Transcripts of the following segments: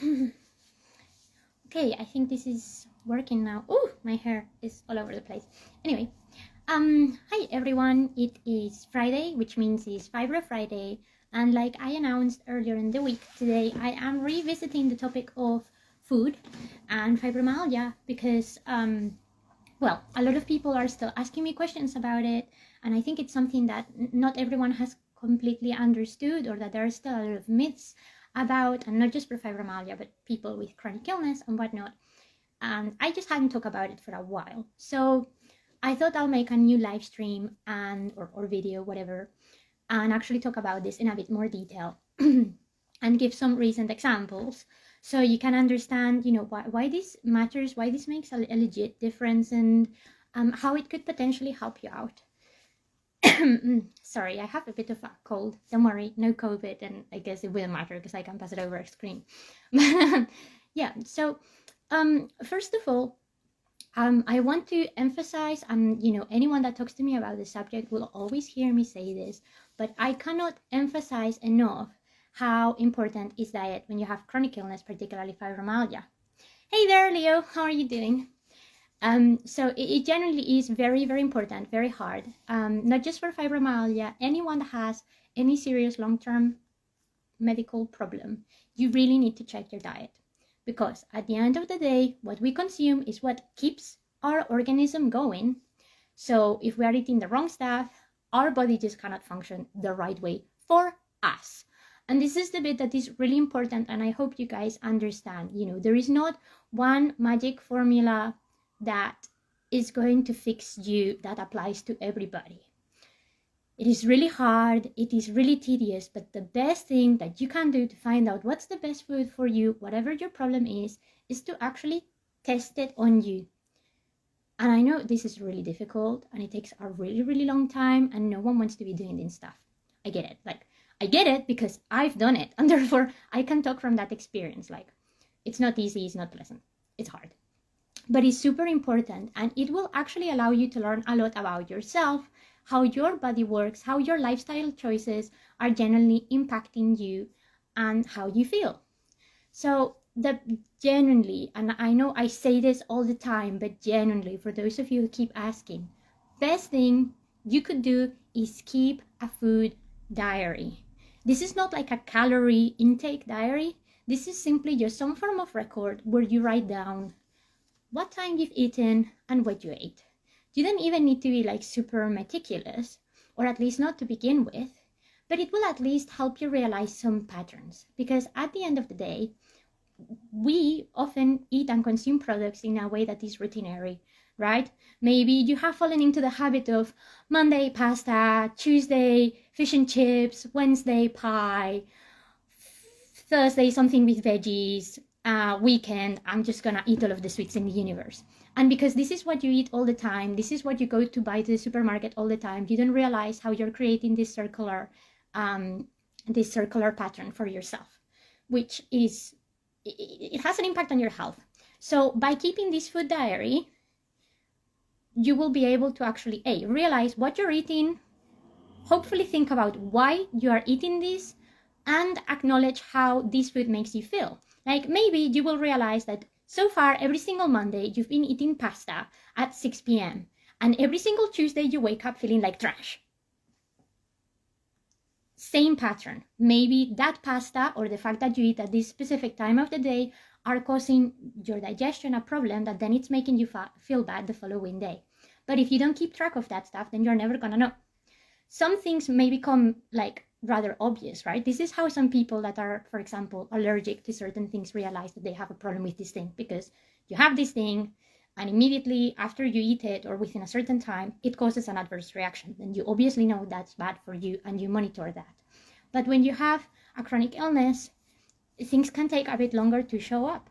Okay, I think this is working now. Oh, my hair is all over the place. Anyway, hi everyone. It is Friday, which means it's Fibro Friday. And like I announced earlier in the week, today I am revisiting the topic of food and fibromyalgia because, well, a lot of people are still asking me questions about it. And I think it's something that not everyone has completely understood, or that there are still a lot of myths about, and not just for fibromyalgia, but people with chronic illness and whatnot. And I just hadn't talked about it for a while. So I thought I'll make a new live stream or video, whatever, and actually talk about this in a bit more detail and give some recent examples so you can understand, why this matters, why this makes a legit difference, and how it could potentially help you out. Sorry, I have a bit of a cold. Don't worry, no COVID, and I guess it will matter because I can pass it over a screen. Yeah, so first of all, I want to emphasize, and anyone that talks to me about the subject will always hear me say this, but I cannot emphasize enough how important is diet when you have chronic illness, particularly fibromyalgia. Hey there, Leo, how are you doing? So it generally is very, very important, very hard, not just for fibromyalgia. Anyone that has any serious long-term medical problem, you really need to check your diet, because at the end of the day, what we consume is what keeps our organism going. So if we are eating the wrong stuff, our body just cannot function the right way for us. And this is the bit that is really important, and I hope you guys understand. There is not one magic formula that is going to fix you that applies to everybody. It is really hard, it is really tedious, but the best thing that you can do to find out what's the best food for you, whatever your problem is to actually test it on you. And I know this is really difficult, and it takes a really, really long time, and no one wants to be doing this stuff. I get it. I get it because I've done it, and therefore I can talk from that experience. It's not easy, it's not pleasant, it's hard. But it's super important, and it will actually allow you to learn a lot about yourself, how your body works, how your lifestyle choices are generally impacting you, and how you feel. So genuinely, and I know I say this all the time, but genuinely, for those of you who keep asking, best thing you could do is keep a food diary. This is not like a calorie intake diary. This is simply just some form of record where you write down what time you've eaten and what you ate. You don't even need to be super meticulous, or at least not to begin with, but it will at least help you realize some patterns, because at the end of the day, we often eat and consume products in a way that is routinary, right? Maybe you have fallen into the habit of Monday pasta, Tuesday fish and chips, Wednesday pie, Thursday something with veggies, weekend I'm just gonna eat all of the sweets in the universe. And because this is what you eat all the time, this is what you go to buy to the supermarket all the time, you don't realize how you're creating this circular pattern for yourself, which is, it has an impact on your health. So by keeping this food diary, you will be able to actually realize what you're eating, hopefully think about why you are eating this, and acknowledge how this food makes you feel. Maybe you will realize that so far every single Monday you've been eating pasta at 6 p.m. and every single Tuesday you wake up feeling like trash. Same pattern. Maybe that pasta or the fact that you eat at this specific time of the day are causing your digestion a problem that then it's making you feel bad the following day. But if you don't keep track of that stuff, then you're never gonna know. Some things may become rather obvious, right? This is how some people that are, for example, allergic to certain things realize that they have a problem with this thing, because you have this thing and immediately after you eat it or within a certain time, it causes an adverse reaction. Then you obviously know that's bad for you and you monitor that. But when you have a chronic illness, things can take a bit longer to show up,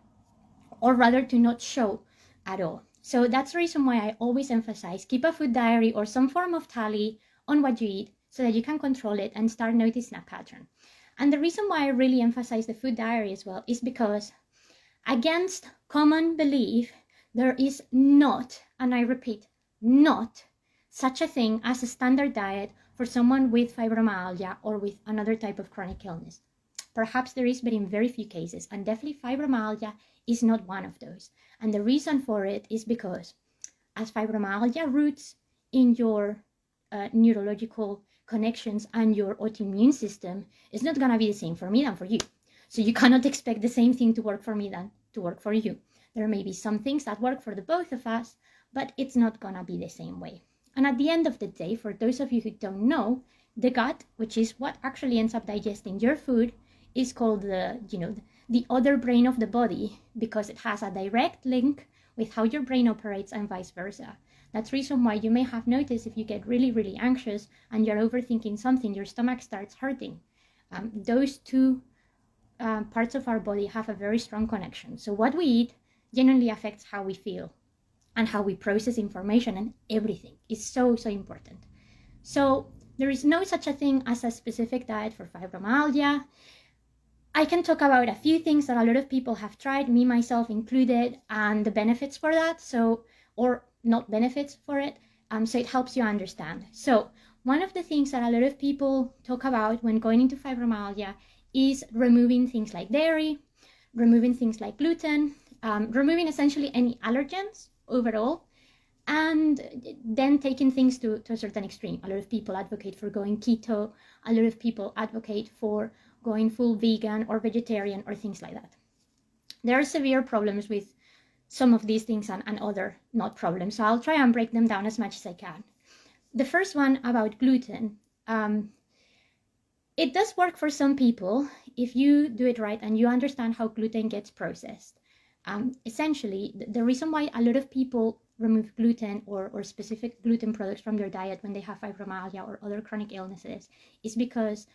or rather to not show at all. So that's the reason why I always emphasize keep a food diary or some form of tally on what you eat, so that you can control it and start noticing a pattern. And the reason why I really emphasize the food diary as well is because, against common belief, there is not, and I repeat, not such a thing as a standard diet for someone with fibromyalgia or with another type of chronic illness. Perhaps there is, but in very few cases. And definitely fibromyalgia is not one of those. And the reason for it is because as fibromyalgia roots in your neurological connections and your autoimmune system, it's not going to be the same for me than for you. So you cannot expect the same thing to work for me than to work for you. There may be some things that work for the both of us, but it's not going to be the same way. And at the end of the day, for those of you who don't know, the gut, which is what actually ends up digesting your food, is called the other brain of the body, because it has a direct link with how your brain operates and vice versa. That's the reason why you may have noticed if you get really, really anxious and you're overthinking something, your stomach starts hurting. Those two parts of our body have a very strong connection. So what we eat generally affects how we feel and how we process information, and everything is so, so important. So there is no such a thing as a specific diet for fibromyalgia. I can talk about a few things that a lot of people have tried, me myself included, and the benefits for that, so, or not benefits for it, so it helps you understand. So one of the things that a lot of people talk about when going into fibromyalgia is removing things like dairy, removing things like gluten, removing essentially any allergens overall, and then taking things to a certain extreme. A lot of people advocate for going keto, a lot of people advocate for going full vegan or vegetarian or things like that. There are severe problems with some of these things and other not problems, so I'll try and break them down as much as I can. The first one about gluten, it does work for some people if you do it right and you understand how gluten gets processed. Essentially, the reason why a lot of people remove gluten or specific gluten products from their diet when they have fibromyalgia or other chronic illnesses is because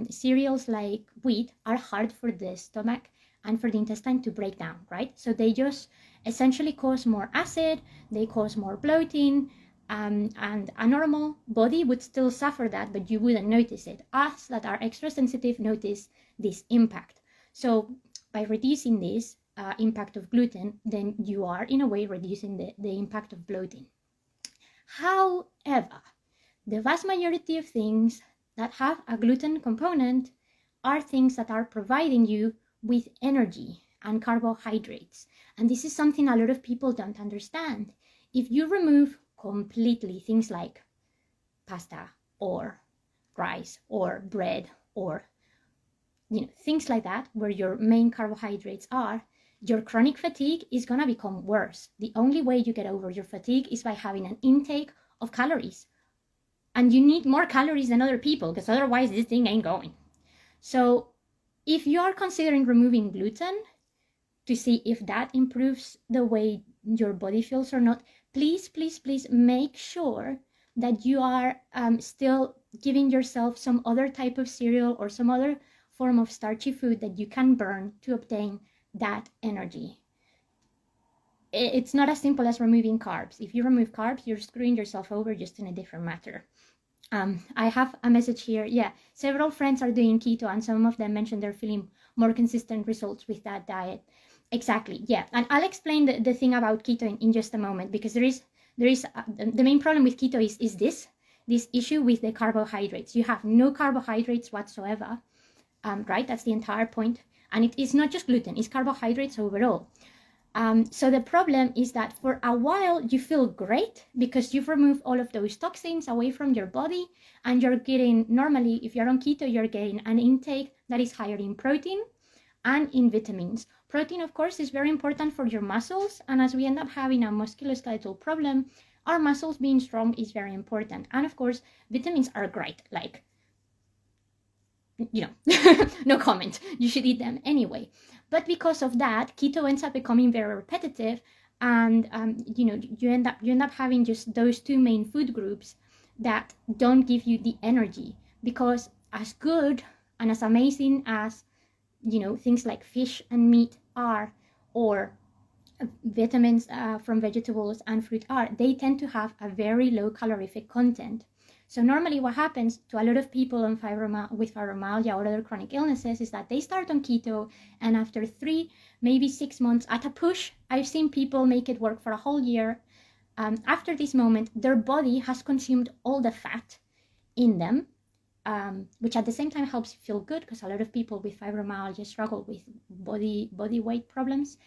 cereals like wheat are hard for the stomach and for the intestine to break down, right? So they just essentially cause more acid, they cause more bloating, and a normal body would still suffer that, but you wouldn't notice it. Us that are extra sensitive notice this impact. So by reducing this impact of gluten, then you are in a way reducing the impact of bloating. However, the vast majority of things that have a gluten component are things that are providing you with energy and carbohydrates. And this is something a lot of people don't understand. If you remove completely things like pasta or rice or bread or things like that, where your main carbohydrates are, your chronic fatigue is going to become worse. The only way you get over your fatigue is by having an intake of calories. And you need more calories than other people, because otherwise this thing ain't going. So if you are considering removing gluten to see if that improves the way your body feels or not, please, please, please make sure that you are still giving yourself some other type of cereal or some other form of starchy food that you can burn to obtain that energy. It's not as simple as removing carbs. If you remove carbs, you're screwing yourself over, just in a different matter. I have a message here. Yeah, several friends are doing keto and some of them mentioned they're feeling more consistent results with that diet. Exactly, yeah. And I'll explain the thing about keto in just a moment, because there is the main problem with keto is this issue with the carbohydrates. You have no carbohydrates whatsoever, right? That's the entire point. And it is not just gluten, it's carbohydrates overall. So the problem is that for a while you feel great because you've removed all of those toxins away from your body, and you're getting, normally if you're on keto, you're getting an intake that is higher in protein and in vitamins. Protein, of course, is very important for your muscles, and as we end up having a musculoskeletal problem, our muscles being strong is very important. And of course, vitamins are great, like, no comment, you should eat them anyway. But because of that, keto ends up becoming very repetitive, and you end up having just those two main food groups that don't give you the energy. Because as good and as amazing as things like fish and meat are, or vitamins from vegetables and fruit are, they tend to have a very low calorific content. So normally what happens to a lot of people on with fibromyalgia or other chronic illnesses is that they start on keto, and after 3, maybe 6 months at a push, I've seen people make it work for a whole year. After this moment, their body has consumed all the fat in them, which at the same time helps you feel good, because a lot of people with fibromyalgia struggle with body weight problems.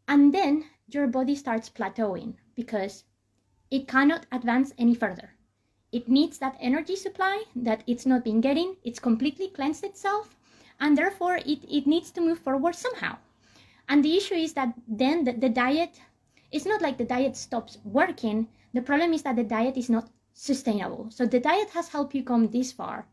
And then your body starts plateauing because it cannot advance any further. It needs that energy supply that it's not been getting. It's completely cleansed itself, and therefore it needs to move forward somehow. And the issue is that then the diet, it's not like the diet stops working. The problem is that the diet is not sustainable. So the diet has helped you come this far,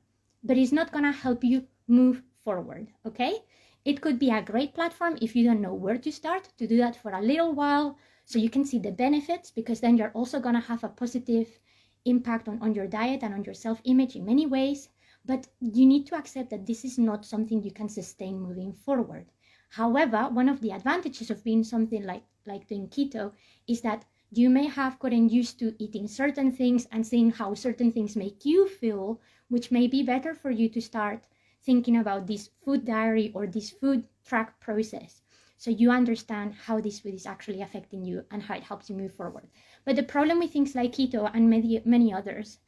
but it's not gonna help you move forward, okay? It could be a great platform if you don't know where to start, to do that for a little while so you can see the benefits, because then you're also gonna have a positive impact on your diet and on your self-image in many ways. But you need to accept that this is not something you can sustain moving forward. However, one of the advantages of being something like doing keto is that you may have gotten used to eating certain things and seeing how certain things make you feel, which may be better for you to start thinking about this food diary or this food track process, so you understand how this food is actually affecting you and how it helps you move forward. But the problem with things like keto and many others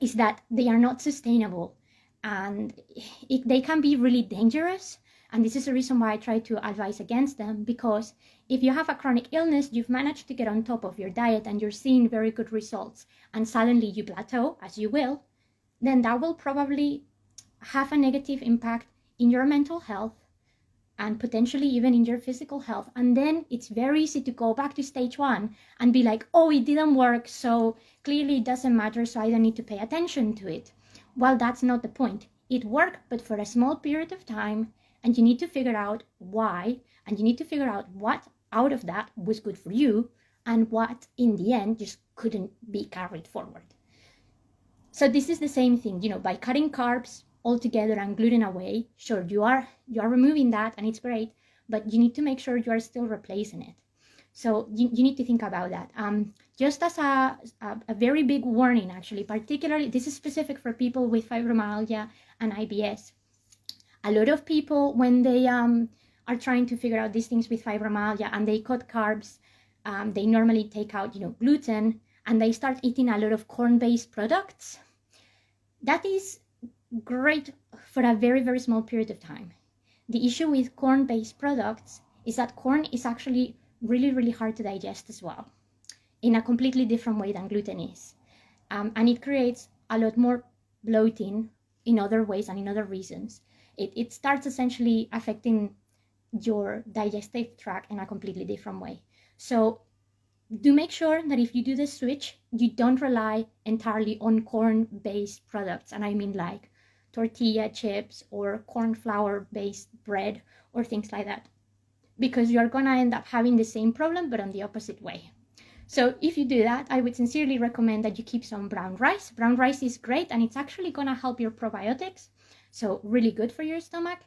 is that they are not sustainable, and they can be really dangerous. And this is the reason why I try to advise against them, because if you have a chronic illness, you've managed to get on top of your diet and you're seeing very good results, and suddenly you plateau, as you will, then that will probably have a negative impact in your mental health and potentially even in your physical health. And then it's very easy to go back to stage one and be like, oh, it didn't work, so clearly it doesn't matter, so I don't need to pay attention to it. Well, that's not the point. It worked, but for a small period of time, and you need to figure out why, and you need to figure out what out of that was good for you and what in the end just couldn't be carried forward. So this is the same thing, by cutting carbs altogether and gluten away, sure, you are removing that and it's great, but you need to make sure you are still replacing it. So you need to think about that. Just as a very big warning, actually, particularly, this is specific for people with fibromyalgia and IBS. A lot of people, when they are trying to figure out these things with fibromyalgia and they cut carbs, they normally take out, gluten, and they start eating a lot of corn-based products. That is great for a very, very small period of time. The issue with corn-based products is that corn is actually really, really hard to digest as well, in a completely different way than gluten is. And it creates a lot more bloating in other ways and in other reasons. It starts essentially affecting your digestive tract in a completely different way. So do make sure that if you do the switch, you don't rely entirely on corn-based products. And I mean like tortilla chips or corn flour-based bread or things like that, because you're going to end up having the same problem, but on the opposite way. So if you do that, I would sincerely recommend that you keep some brown rice. Brown rice is great, and it's actually going to help your probiotics. So really good for your stomach.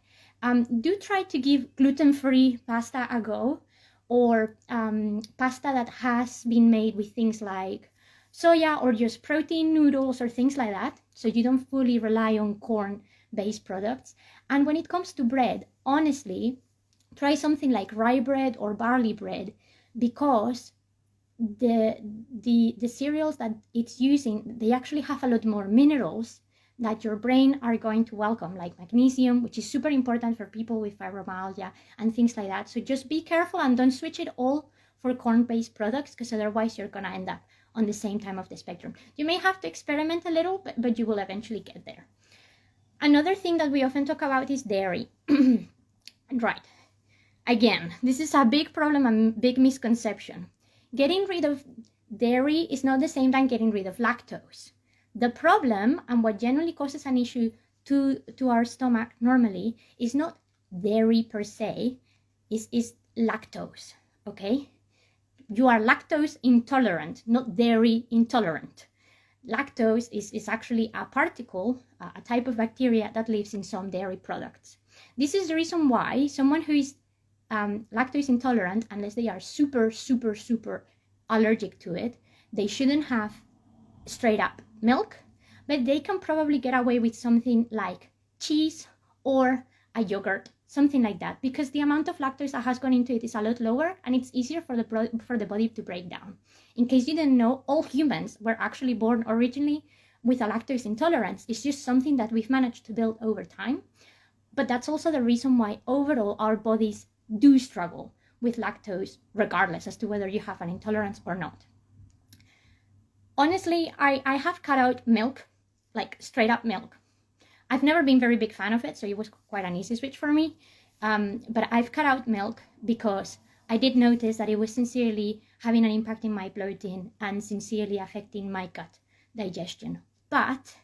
Do try to give gluten-free pasta a go, or pasta that has been made with things like soya or just protein noodles or things like that, so you don't fully rely on corn-based products. And when it comes to bread, honestly, try something like rye bread or barley bread, because the cereals that it's using, they actually have a lot more minerals that your brain are going to welcome, like magnesium, which is super important for people with fibromyalgia and things like that. So just be careful and don't switch it all for corn-based products, because otherwise you're going to end up on the same time of the spectrum. You may have to experiment a little, but you will eventually get there. Another thing that we often talk about is dairy. Right. Again, this is a big problem and big misconception. Getting rid of dairy is not the same than getting rid of lactose. The problem, and what generally causes an issue to our stomach normally, is not dairy per se, is lactose, okay? You are lactose intolerant, not dairy intolerant. Lactose is actually a particle, a type of bacteria that lives in some dairy products. This is the reason why someone who is lactose intolerant, unless they are super, super, super allergic to it, they shouldn't have straight up milk, but they can probably get away with something like cheese or a yogurt, something like that, because the amount of lactose that has gone into it is a lot lower, and it's easier for the body to break down. In case you didn't know, all humans were actually born originally with a lactose intolerance. It's just something that we've managed to build over time. But that's also the reason why overall our bodies do struggle with lactose, regardless as to whether you have an intolerance or not. Honestly, I have cut out milk, like straight up milk. I've never been a very big fan of it, so it was quite an easy switch for me. But I've cut out milk because I did notice that it was sincerely having an impact in my bloating and sincerely affecting my gut digestion. But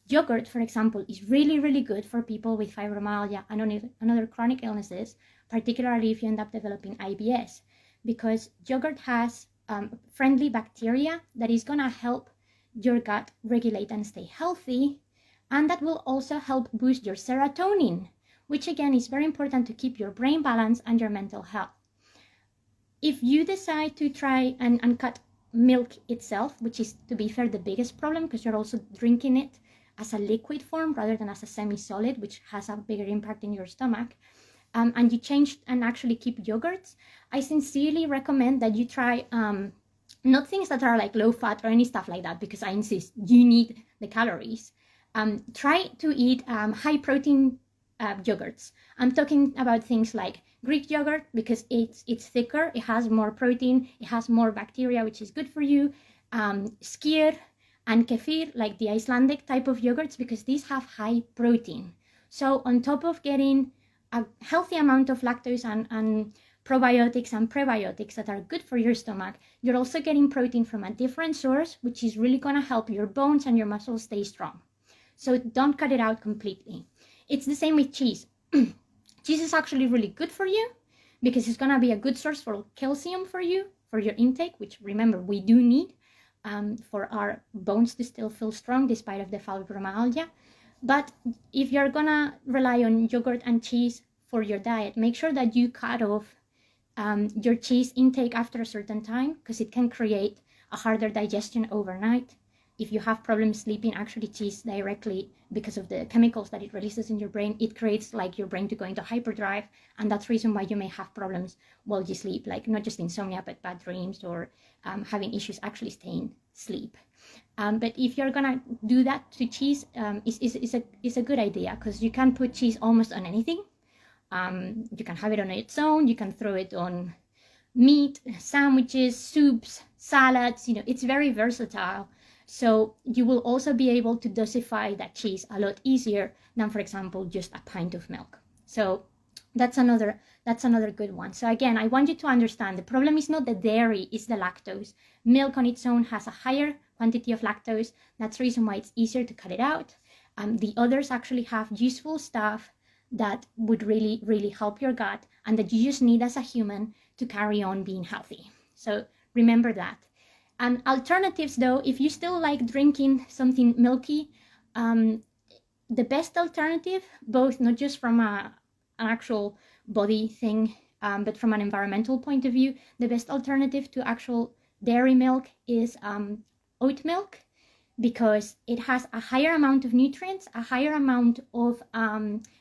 yogurt, for example, is really, really good for people with fibromyalgia and other chronic illnesses, particularly if you end up developing IBS, because yogurt has friendly bacteria that is going to help your gut regulate and stay healthy, and that will also help boost your serotonin, which again is very important to keep your brain balance and your mental health. If you decide to try and cut milk itself, which is, to be fair, the biggest problem, because you're also drinking it as a liquid form rather than as a semi-solid, which has a bigger impact in your stomach, and you change and actually keep yogurts, I sincerely recommend that you try not things that are like low fat or any stuff like that, because I insist you need the calories. Try to eat high protein yogurts. I'm talking about things like Greek yogurt, because it's thicker, it has more protein, it has more bacteria, which is good for you. Skyr and kefir, like the Icelandic type of yogurts, because these have high protein. So on top of getting a healthy amount of lactose and probiotics and prebiotics that are good for your stomach, you're also getting protein from a different source, which is really going to help your bones and your muscles stay strong. So don't cut it out completely. It's the same with cheese. Cheese is actually really good for you because it's going to be a good source for calcium for you, for your intake, which remember we do need for our bones to still feel strong despite of the fibromyalgia. But if you're going to rely on yogurt and cheese for your diet, make sure that you cut off your cheese intake after a certain time, because it can create a harder digestion overnight. If you have problems sleeping, actually cheese directly, because of the chemicals that it releases in your brain, it creates like your brain to go into hyperdrive, and that's the reason why you may have problems while you sleep, like not just insomnia, but bad dreams or having issues actually staying asleep. But if you're gonna do that to cheese, it's a good idea, because you can put cheese almost on anything. You can have it on its own, you can throw it on meat, sandwiches, soups, salads, it's very versatile. So you will also be able to dosify that cheese a lot easier than, for example, just a pint of milk. So that's another good one. So again, I want you to understand the problem is not the dairy, it's the lactose. Milk on its own has a higher quantity of lactose. That's the reason why it's easier to cut it out. The others actually have useful stuff that would really, really help your gut, and that you just need as a human to carry on being healthy. So remember that. And alternatives, though, if you still like drinking something milky, the best alternative, both not just from an actual body thing, but from an environmental point of view, the best alternative to actual dairy milk is oat milk, because it has a higher amount of nutrients, a higher amount of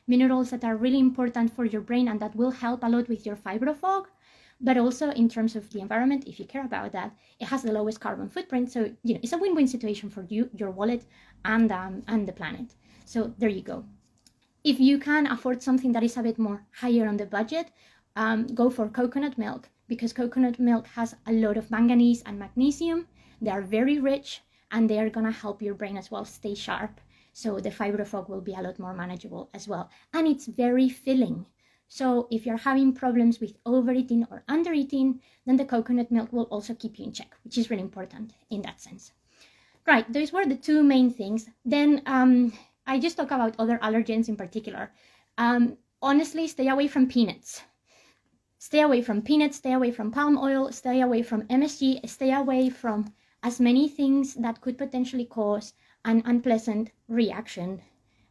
minerals that are really important for your brain, and that will help a lot with your fibro fog. But also in terms of the environment, if you care about that, it has the lowest carbon footprint. So, it's a win-win situation for you, your wallet, and the planet. So there you go. If you can afford something that is a bit more higher on the budget, go for coconut milk, because coconut milk has a lot of manganese and magnesium. They are very rich, and they are going to help your brain as well stay sharp. So the fibro fog will be a lot more manageable as well. And it's very filling. So if you're having problems with overeating or undereating, then the coconut milk will also keep you in check, which is really important in that sense. Right, those were the two main things. Then I just talk about other allergens in particular. Honestly, stay away from peanuts. Stay away from peanuts, stay away from palm oil, stay away from MSG, stay away from as many things that could potentially cause an unpleasant reaction.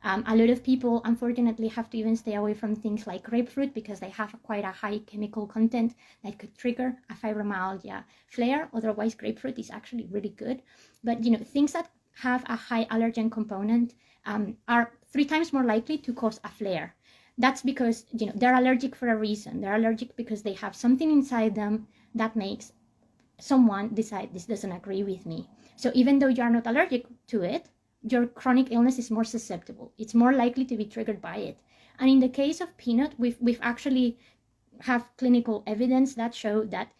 A lot of people, unfortunately, have to even stay away from things like grapefruit, because they have quite a high chemical content that could trigger a fibromyalgia flare. Otherwise, grapefruit is actually really good. But, things that have a high allergen component are 3 times more likely to cause a flare. That's because, they're allergic for a reason. They're allergic because they have something inside them that makes someone decide this doesn't agree with me. So even though you are not allergic to it, your chronic illness is more susceptible. It's more likely to be triggered by it. And in the case of peanut, we've actually have clinical evidence that show that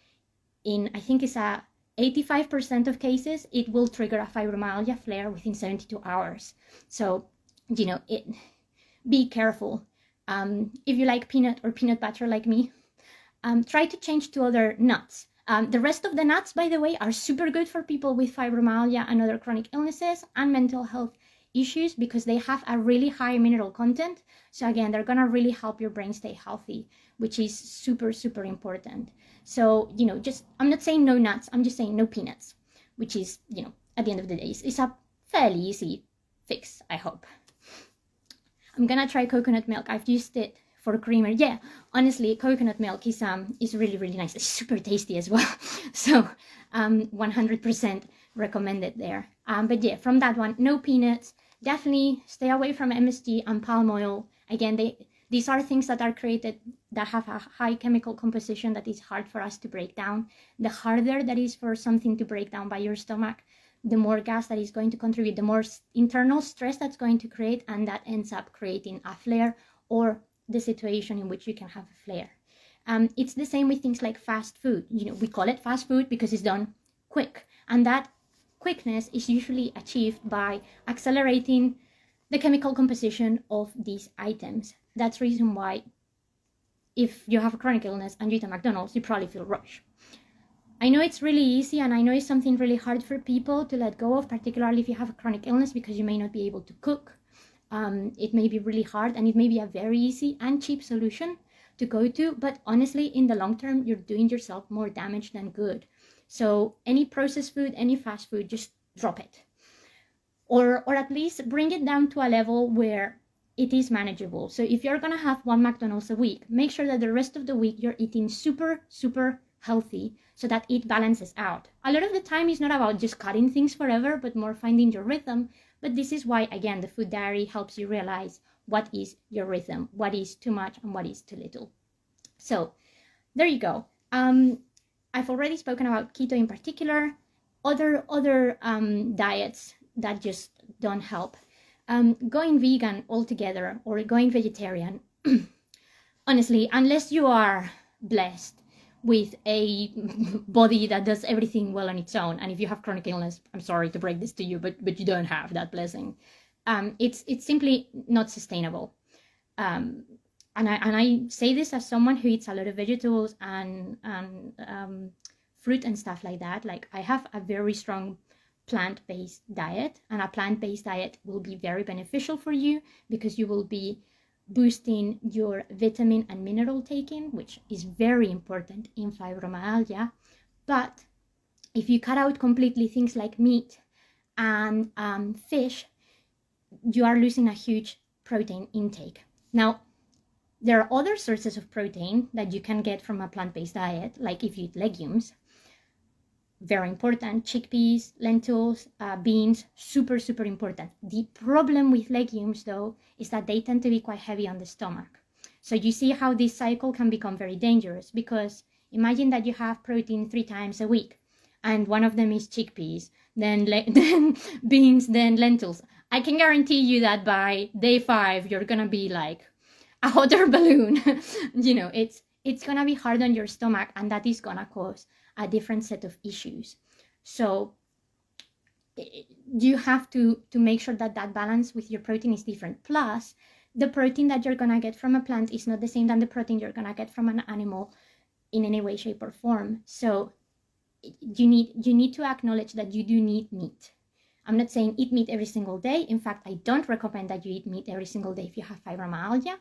in, I think it's 85% of cases, it will trigger a fibromyalgia flare within 72 hours. So, be careful. If you like peanut or peanut butter like me, try to change to other nuts. The rest of the nuts, by the way, are super good for people with fibromyalgia and other chronic illnesses and mental health issues because they have a really high mineral content. So again, they're going to really help your brain stay healthy, which is super, super important. So, I'm not saying no nuts, I'm just saying no peanuts, which is, at the end of the day, it's a fairly easy fix, I hope. I'm going to try coconut milk. I've used it for creamer. Yeah, honestly, coconut milk is really, really nice. It's super tasty as well. So 100% recommended there. But yeah, from that one, no peanuts. Definitely stay away from MSG and palm oil. Again, these are things that are created that have a high chemical composition that is hard for us to break down. The harder that is for something to break down by your stomach, the more gas that is going to contribute, the more internal stress that's going to create, and that ends up creating a flare or the situation in which you can have a flare. It's the same with things like fast food. We call it fast food because it's done quick, and that quickness is usually achieved by accelerating the chemical composition of these items. That's the reason why if you have a chronic illness and you eat at McDonald's, you probably feel rushed. I know it's really easy, and I know it's something really hard for people to let go of, particularly if you have a chronic illness, because you may not be able to cook. It may be really hard, and it may be a very easy and cheap solution to go to, but honestly, in the long term, you're doing yourself more damage than good. So any processed food, any fast food, just drop it. Or at least bring it down to a level where it is manageable. So if you're gonna have one McDonald's a week, make sure that the rest of the week you're eating super, super healthy so that it balances out. A lot of the time it's not about just cutting things forever, but more finding your rhythm. But this is why, again, the food diary helps you realize what is your rhythm, what is too much and what is too little. So there you go. I've already spoken about keto in particular, other diets that just don't help. Going vegan altogether or going vegetarian, honestly, unless you are blessed with a body that does everything well on its own, and if you have chronic illness, I'm sorry to break this to you, but you don't have that blessing. It's simply not sustainable. And I say this as someone who eats a lot of vegetables and fruit and stuff like that. Like, I have a very strong plant-based diet, and a plant-based diet will be very beneficial for you because you will be boosting your vitamin and mineral taking, which is very important in fibromyalgia. But if you cut out completely things like meat and fish, you are losing a huge protein intake. Now, there are other sources of protein that you can get from a plant-based diet, like if you eat legumes. Very important. Chickpeas, lentils, beans, super, super important. The problem with legumes, though, is that they tend to be quite heavy on the stomach. So you see how this cycle can become very dangerous, because imagine that you have protein 3 times a week, and one of them is chickpeas, then beans, then lentils. I can guarantee you that by day 5, you're going to be like a hot air balloon. It's going to be hard on your stomach, and that is going to cause a different set of issues. So you have to make sure that balance with your protein is different. Plus, the protein that you're going to get from a plant is not the same than the protein you're going to get from an animal in any way, shape, or form. So you need to acknowledge that you do need meat. I'm not saying eat meat every single day. In fact, I don't recommend that you eat meat every single day if you have fibromyalgia.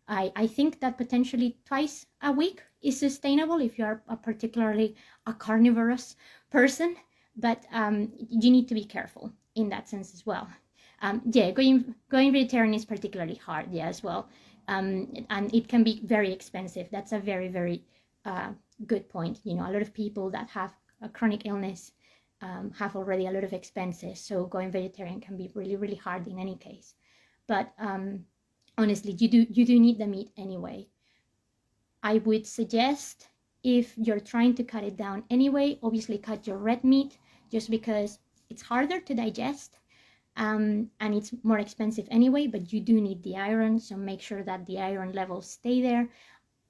I think that potentially twice a week is sustainable if you are particularly a carnivorous person, but you need to be careful in that sense as well. Going vegetarian is particularly hard, as well, and it can be very expensive. That's a very, very good point. A lot of people that have a chronic illness have already a lot of expenses, so going vegetarian can be really, really hard in any case. But honestly, you do need the meat anyway. I would suggest, if you're trying to cut it down anyway, obviously cut your red meat, just because it's harder to digest. and it's more expensive anyway, but you do need the iron, so make sure that the iron levels stay there.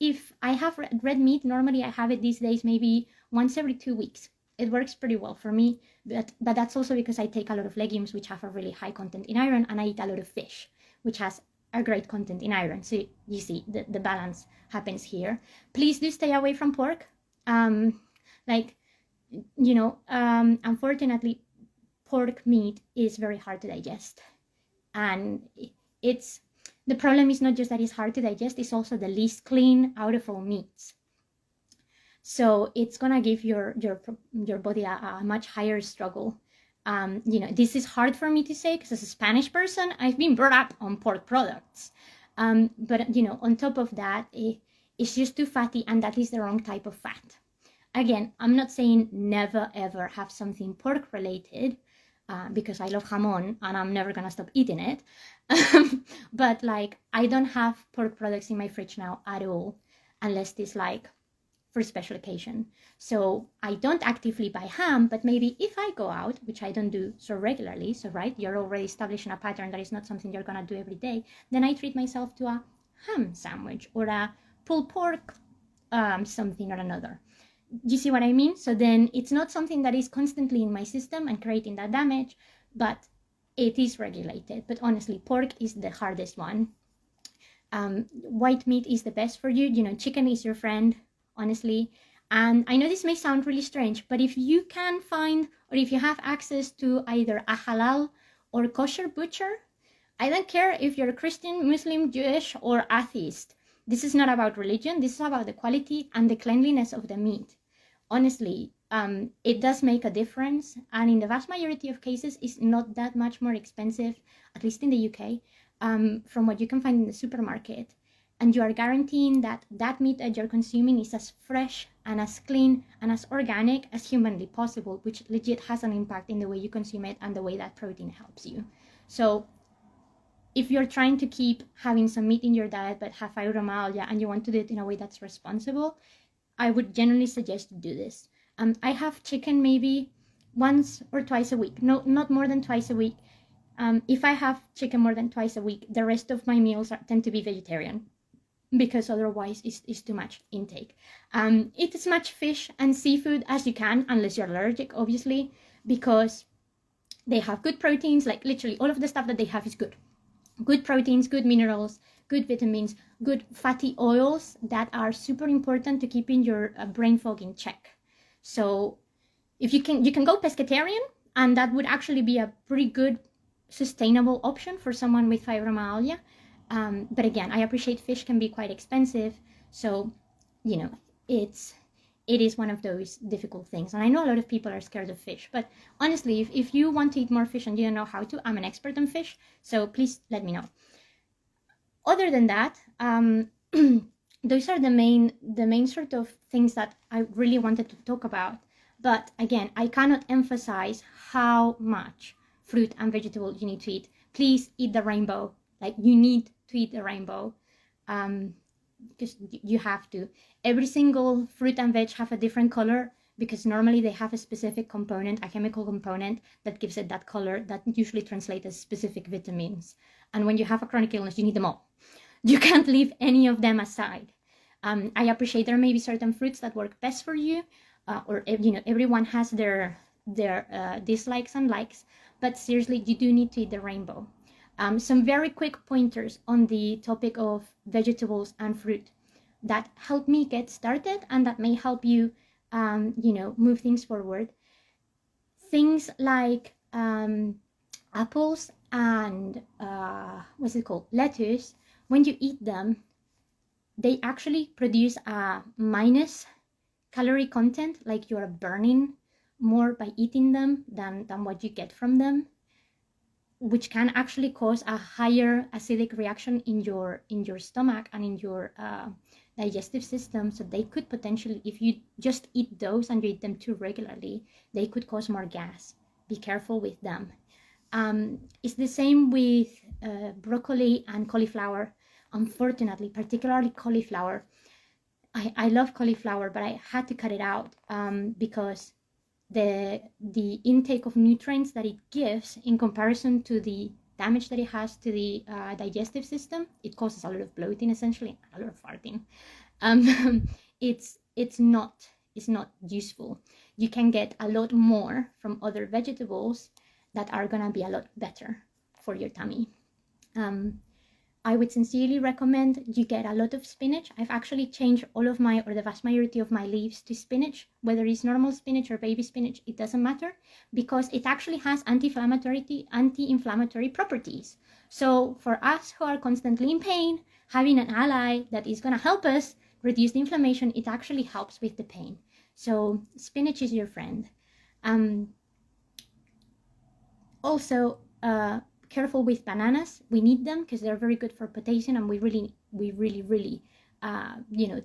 If I have red meat, normally I have it these days maybe once every 2 weeks. It works pretty well for me, but that's also because I take a lot of legumes, which have a really high content in iron, and I eat a lot of fish, which has a great content in iron. So you see, the balance happens here. Please do stay away from pork. Unfortunately, pork meat is very hard to digest, and the problem is not just that it's hard to digest, it's also the least clean out of all meats. So it's gonna give your body a much higher struggle. This is hard for me to say because as a Spanish person, I've been brought up on pork products. But on top of that, it's just too fatty, and that is the wrong type of fat. Again, I'm not saying never ever have something pork related, because I love jamon and I'm never gonna stop eating it. But like, I don't have pork products in my fridge now at all, unless it's like for special occasion. So I don't actively buy ham, but maybe if I go out, which I don't do so regularly, so right, you're already establishing a pattern that is not something you're gonna do every day, then I treat myself to a ham sandwich or a pulled pork something or another. Do you see what I mean? So then it's not something that is constantly in my system and creating that damage, but it is regulated. But honestly, pork is the hardest one. White meat is the best for you. Chicken is your friend, honestly. And I know this may sound really strange, but if you can find, or if you have access to either a halal or kosher butcher, I don't care if you're Christian, Muslim, Jewish, or atheist. This is not about religion. This is about the quality and the cleanliness of the meat. Honestly, it does make a difference. And in the vast majority of cases, it's not that much more expensive, at least in the UK, from what you can find in the supermarket. And you are guaranteeing that that meat that you're consuming is as fresh and as clean and as organic as humanly possible, which legit has an impact in the way you consume it and the way that protein helps you. So if you're trying to keep having some meat in your diet but have fibromyalgia and you want to do it in a way that's responsible, I would generally suggest to do this. I have chicken maybe once or twice a week, no, not more than twice a week. If I have chicken more than twice a week, the rest of my meals tend to be vegetarian, because otherwise it's too much intake. Eat as much fish and seafood as you can, unless you're allergic, obviously, because they have good proteins. Like literally all of the stuff that they have is good. Good proteins, good minerals, good vitamins, good fatty oils that are super important to keeping your brain fog in check. So if you can go pescatarian, and that would actually be a pretty good sustainable option for someone with fibromyalgia. But again, I appreciate fish can be quite expensive, so it is one of those difficult things. And I know a lot of people are scared of fish, but honestly, if you want to eat more fish and you don't know how to, I'm an expert on fish, so please let me know. Other than that, those are the main sort of things that I really wanted to talk about. But again, I cannot emphasize how much fruit and vegetables you need to eat. Please eat the rainbow. Like, you need to eat the rainbow, because you have to. Every single fruit and veg have a different color, because normally they have a specific component, a chemical component that gives it that color that usually translates as specific vitamins. And when you have a chronic illness, you need them all. You can't leave any of them aside. I appreciate there may be certain fruits that work best for you, or everyone has their dislikes and likes, but seriously, you do need to eat the rainbow. Some very quick pointers on the topic of vegetables and fruit that help me get started and that may help you, move things forward. Things like apples and lettuce. When you eat them, they actually produce a minus calorie content, like you're burning more by eating them than what you get from them, which can actually cause a higher acidic reaction in your stomach and in your digestive system. So they could potentially, if you just eat those and you eat them too regularly, they could cause more gas. Be careful with them. It's the same with broccoli and cauliflower. Unfortunately, particularly cauliflower. I love cauliflower, but I had to cut it out because the intake of nutrients that it gives in comparison to the damage that it has to the digestive system. It causes a lot of bloating, essentially, a lot of farting. It's not useful. You can get a lot more from other vegetables that are gonna be a lot better for your tummy. I would sincerely recommend you get a lot of spinach. I've actually changed all of my, or the vast majority of my leaves to spinach, whether it's normal spinach or baby spinach, it doesn't matter, because it actually has anti-inflammatory properties. So for us who are constantly in pain, having an ally that is gonna help us reduce the inflammation, it actually helps with the pain. So spinach is your friend. Also, careful with bananas. We need them because they're very good for potassium, and we really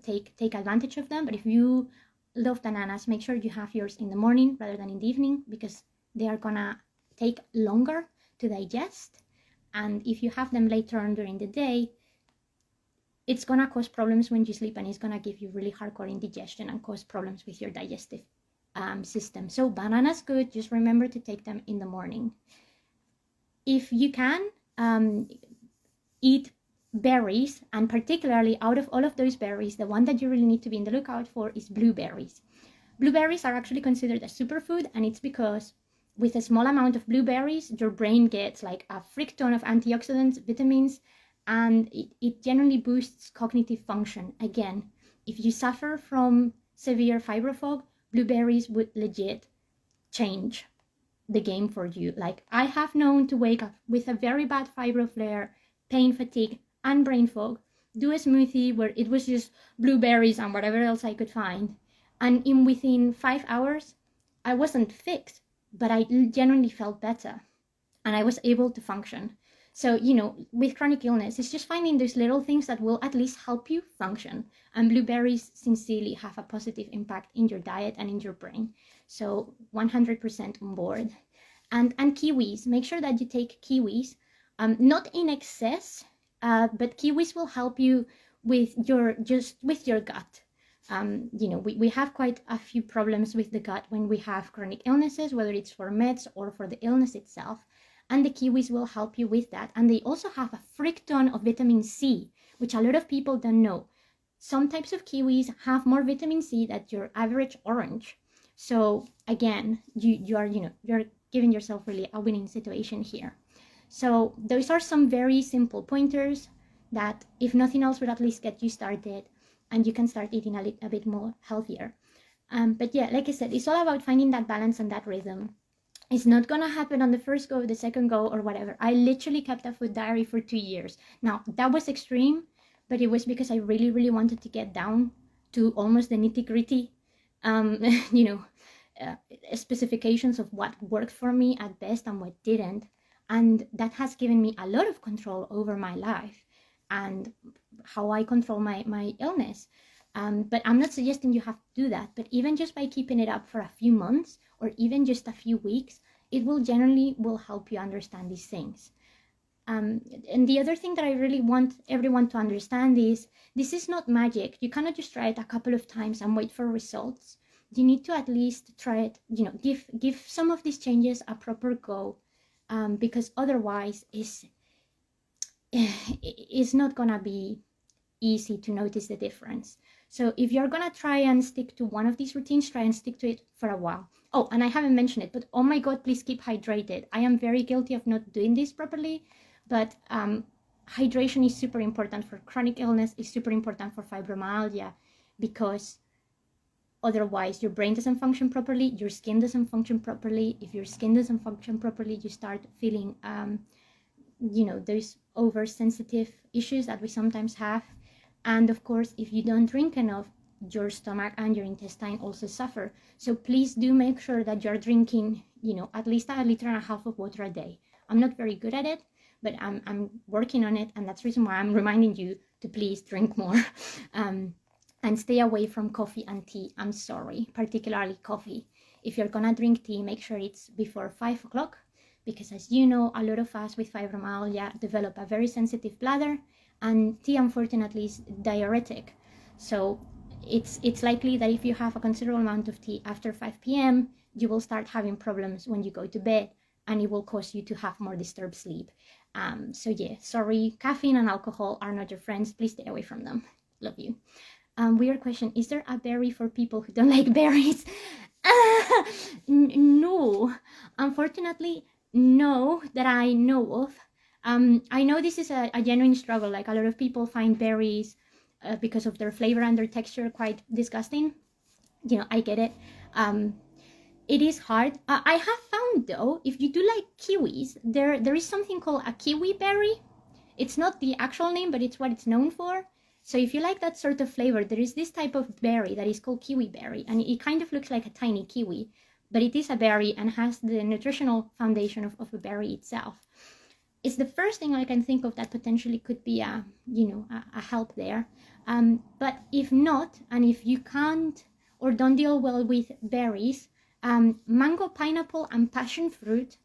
take advantage of them. But if you love bananas, make sure you have yours in the morning rather than in the evening, because they are gonna take longer to digest. And if you have them later on during the day, it's gonna cause problems when you sleep, and it's gonna give you really hardcore indigestion and cause problems with your digestive system. So bananas good, just remember to take them in the morning. If you can, eat berries, and particularly out of all of those berries, the one that you really need to be in the lookout for is blueberries. Blueberries are actually considered a superfood, and it's because with a small amount of blueberries, your brain gets like a frick ton of antioxidants, vitamins, and it generally boosts cognitive function. Again, if you suffer from severe fibro fog, blueberries would legit change the game for you. Like, I have known to wake up with a very bad fibro flare, pain, fatigue, and brain fog, do a smoothie where it was just blueberries and whatever else I could find, and within 5 hours, I wasn't fixed, but I genuinely felt better, and I was able to function. So, with chronic illness, it's just finding those little things that will at least help you function. And blueberries sincerely have a positive impact in your diet and in your brain. So 100% on board. And kiwis, make sure that you take kiwis, not in excess, but kiwis will help you with your gut. We have quite a few problems with the gut when we have chronic illnesses, whether it's for meds or for the illness itself. And the kiwis will help you with that. And they also have a frick ton of vitamin C, which a lot of people don't know. Some types of kiwis have more vitamin C than your average orange. So again, you're giving yourself really a winning situation here. So those are some very simple pointers that, if nothing else, would at least get you started, and you can start eating a bit more healthier. But yeah, like I said, it's all about finding that balance and that rhythm. It's not gonna happen on the first go, the second go, or whatever. I literally kept a food diary for 2 years. Now, that was extreme, but it was because I really wanted to get down to almost the nitty-gritty, specifications of what worked for me at best and what didn't. And that has given me a lot of control over my life and how I control my illness. But I'm not suggesting you have to do that, but even just by keeping it up for a few months or even just a few weeks, it will generally help you understand these things. And the other thing that I really want everyone to understand is this is not magic. You cannot just try it a couple of times and wait for results. You need to at least try it, give some of these changes a proper go, because otherwise it's not gonna be easy to notice the difference. So if you're gonna try and stick to one of these routines, try and stick to it for a while. Oh, and I haven't mentioned it, but oh my God, please keep hydrated. I am very guilty of not doing this properly, but hydration is super important for chronic illness, is super important for fibromyalgia, because otherwise your brain doesn't function properly, your skin doesn't function properly. If your skin doesn't function properly, you start feeling those oversensitive issues that we sometimes have. And of course, if you don't drink enough, your stomach and your intestine also suffer. So please do make sure that you're drinking, at least 1.5 liters of water a day. I'm not very good at it, but I'm working on it, and that's the reason why I'm reminding you to please drink more. And stay away from coffee and tea. I'm sorry, particularly coffee. If you're gonna drink tea, make sure it's before 5 o'clock, because as you know, a lot of us with fibromyalgia develop a very sensitive bladder, and tea, unfortunately, is diuretic. So it's likely that if you have a considerable amount of tea after 5 p.m., you will start having problems when you go to bed, and it will cause you to have more disturbed sleep. So yeah, sorry, caffeine and alcohol are not your friends. Please stay away from them. Love you. Weird question. Is there a berry for people who don't like berries? No. Unfortunately, no, that I know of. I know this is a genuine struggle. Like, a lot of people find berries because of their flavor and their texture quite disgusting. I get it. It is hard. I have found, though, if you do like kiwis, there is something called a kiwi berry. It's not the actual name, but it's what it's known for. So if you like that sort of flavor, there is this type of berry that is called kiwi berry, and it kind of looks like a tiny kiwi, but it is a berry and has the nutritional foundation of a berry itself. It's the first thing I can think of that potentially could be a help there. But if not, and if you can't or don't deal well with berries, mango, pineapple, and passion fruit,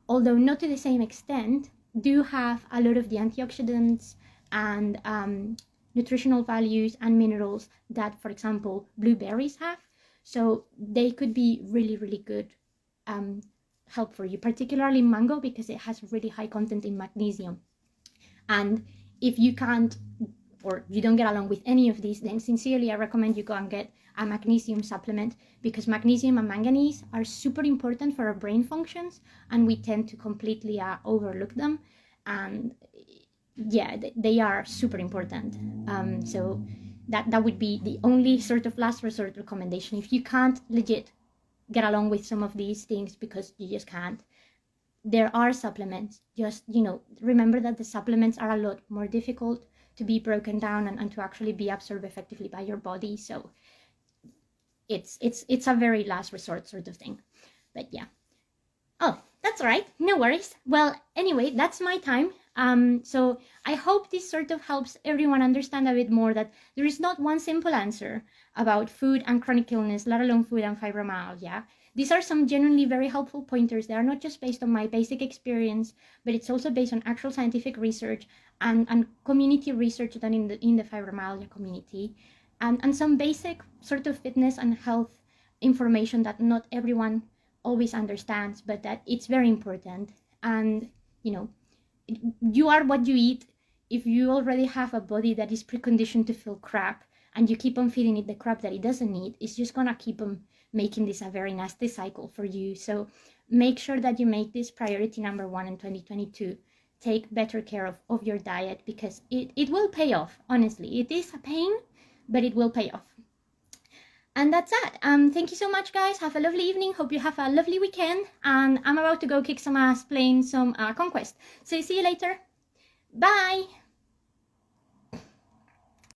although not to the same extent, do have a lot of the antioxidants and nutritional values and minerals that, for example, blueberries have. So they could be really, really good help for you, particularly mango, because it has really high content in magnesium. And if you can't, or you don't get along with any of these, then sincerely I recommend you go and get a magnesium supplement, because magnesium and manganese are super important for our brain functions, and we tend to completely overlook them. And yeah, they are super important. So that would be the only sort of last resort recommendation. If you can't legit get along with some of these things because you just can't, there are supplements. Just, remember that the supplements are a lot more difficult to be broken down and to actually be absorbed effectively by your body. So it's a very last resort sort of thing. But yeah. Oh, that's all right. No worries. Well, anyway, that's my time. So I hope this sort of helps everyone understand a bit more that there is not one simple answer about food and chronic illness, let alone food and fibromyalgia. These are some genuinely very helpful pointers. They are not just based on my basic experience, but it's also based on actual scientific research and community research done in the fibromyalgia community, and some basic sort of fitness and health information that not everyone always understands, but that it's very important. And you are what you eat. If you already have a body that is preconditioned to feel crap, and you keep on feeding it the crap that it doesn't need, it's just gonna keep on making this a very nasty cycle for you. So make sure that you make this priority number one in 2022. Take better care of your diet, because it will pay off. Honestly, it is a pain, but it will pay off. And that's that. Thank you so much, guys. Have a lovely evening. Hope you have a lovely weekend. And I'm about to go kick some ass playing some Conquest. So see you later. Bye.